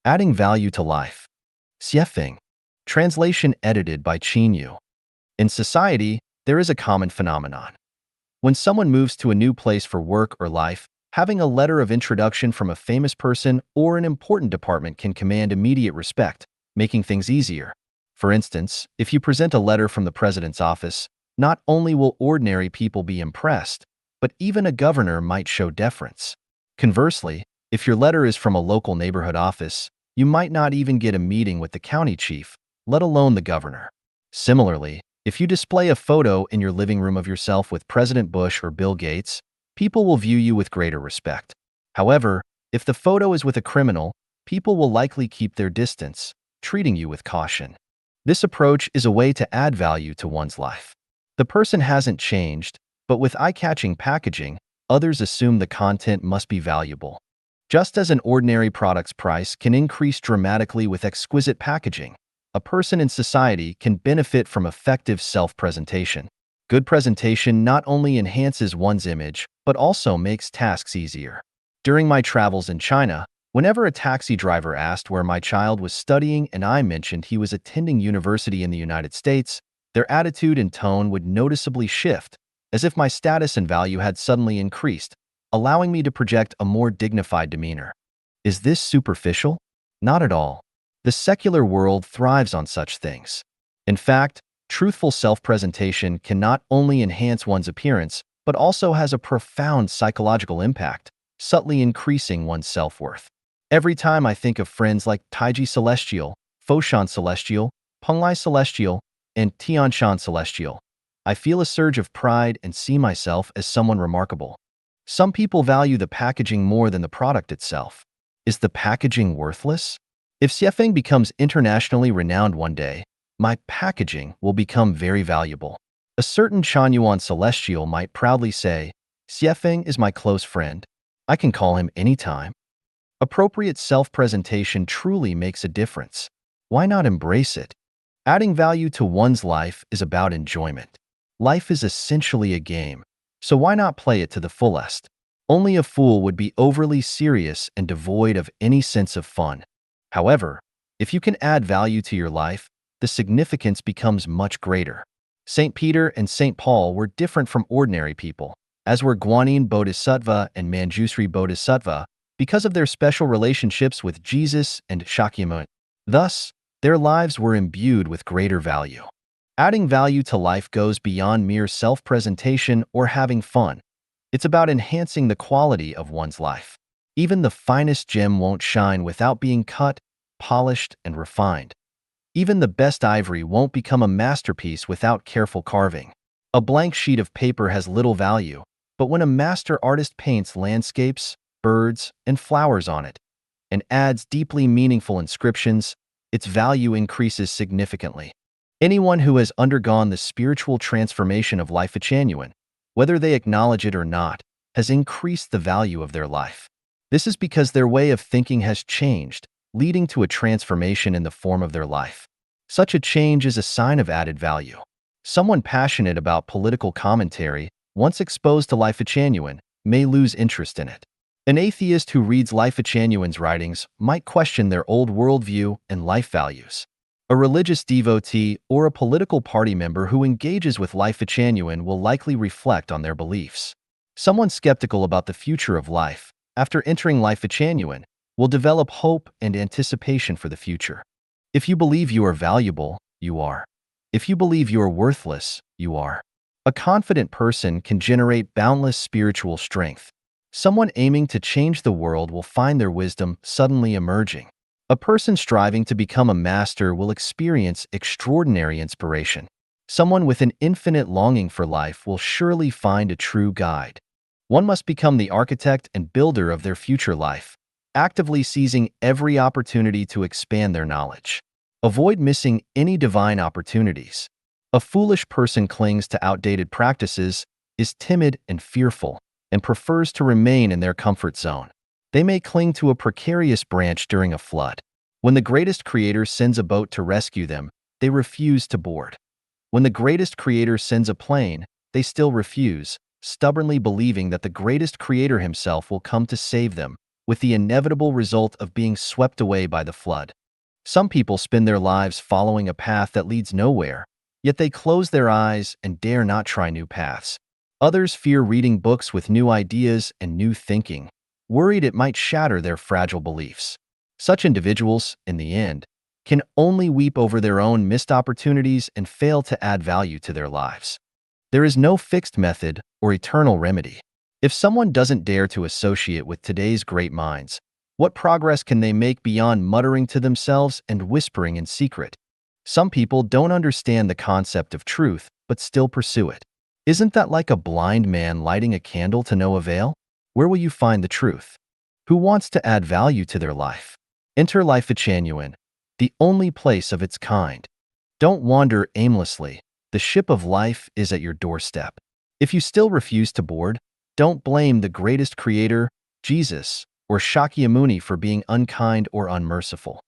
Adding value to life. Xiefeng. Translation edited by Qin Yu. In society, there is a common phenomenon. When someone moves to a new place for work or life, having a letter of introduction from a famous person or an important department can command immediate respect, making things easier. For instance, if you present a letter from the president's office, not only will ordinary people be impressed, but even a governor might show deference. Conversely, if your letter is from a local neighborhood office, you might not even get a meeting with the county chief, let alone the governor. Similarly, if you display a photo in your living room of yourself with President Bush or Bill Gates, people will view you with greater respect. However, if the photo is with a criminal, people will likely keep their distance, treating you with caution. This approach is a way to add value to one's life. The person hasn't changed, but with eye-catching packaging, others assume the content must be valuable. Just as an ordinary product's price can increase dramatically with exquisite packaging, a person in society can benefit from effective self-presentation. Good presentation not only enhances one's image, but also makes tasks easier. During my travels in China, whenever a taxi driver asked where my child was studying and I mentioned he was attending university in the United States, their attitude and tone would noticeably shift, as if my status and value had suddenly increased, allowing me to project a more dignified demeanor. Is this superficial? Not at all. The secular world thrives on such things. In fact, truthful self-presentation can not only enhance one's appearance, but also has a profound psychological impact, subtly increasing one's self-worth. Every time I think of friends like Taiji Celestial, Foshan Celestial, Penglai Celestial, and Tianshan Celestial, I feel a surge of pride and see myself as someone remarkable. Some people value the packaging more than the product itself. Is the packaging worthless? If Xiefeng becomes internationally renowned one day, my packaging will become very valuable. A certain Chanyuan Celestial might proudly say, Xiefeng is my close friend. I can call him anytime. Appropriate self-presentation truly makes a difference. Why not embrace it? Adding value to one's life is about enjoyment. Life is essentially a game, so why not play it to the fullest? Only a fool would be overly serious and devoid of any sense of fun. However, if you can add value to your life, the significance becomes much greater. St. Peter and St. Paul were different from ordinary people, as were Guanyin Bodhisattva and Manjusri Bodhisattva, because of their special relationships with Jesus and Shakyamuni. Thus, their lives were imbued with greater value. Adding value to life goes beyond mere self-presentation or having fun. It's about enhancing the quality of one's life. Even the finest gem won't shine without being cut, polished, and refined. Even the best ivory won't become a masterpiece without careful carving. A blank sheet of paper has little value, but when a master artist paints landscapes, birds, and flowers on it, and adds deeply meaningful inscriptions, its value increases significantly. Anyone who has undergone the spiritual transformation of Life Genuine, whether they acknowledge it or not, has increased the value of their life. This is because their way of thinking has changed, leading to a transformation in the form of their life. Such a change is a sign of added value. Someone passionate about political commentary, once exposed to Life Genuine, may lose interest in it. An atheist who reads Life Genuine's writings might question their old worldview and life values. A religious devotee or a political party member who engages with Life Genuine will likely reflect on their beliefs. Someone skeptical about the future of life, after entering Life Genuine, will develop hope and anticipation for the future. If you believe you are valuable, you are. If you believe you are worthless, you are. A confident person can generate boundless spiritual strength. Someone aiming to change the world will find their wisdom suddenly emerging. A person striving to become a master will experience extraordinary inspiration. Someone with an infinite longing for life will surely find a true guide. One must become the architect and builder of their future life, actively seizing every opportunity to expand their knowledge. Avoid missing any divine opportunities. A foolish person clings to outdated practices, is timid and fearful, and prefers to remain in their comfort zone. They may cling to a precarious branch during a flood. When the greatest creator sends a boat to rescue them, they refuse to board. When the greatest creator sends a plane, they still refuse, stubbornly believing that the greatest creator himself will come to save them, with the inevitable result of being swept away by the flood. Some people spend their lives following a path that leads nowhere, yet they close their eyes and dare not try new paths. Others fear reading books with new ideas and new thinking, worried it might shatter their fragile beliefs. Such individuals, in the end, can only weep over their own missed opportunities and fail to add value to their lives. There is no fixed method or eternal remedy. If someone doesn't dare to associate with today's great minds, what progress can they make beyond muttering to themselves and whispering in secret? Some people don't understand the concept of truth, but still pursue it. Isn't that like a blind man lighting a candle to no avail? Where will you find the truth? Who wants to add value to their life? Enter Life Genuine, the only place of its kind. Don't wander aimlessly. The ship of life is at your doorstep. If you still refuse to board, don't blame the greatest creator, Jesus, or Shakyamuni for being unkind or unmerciful.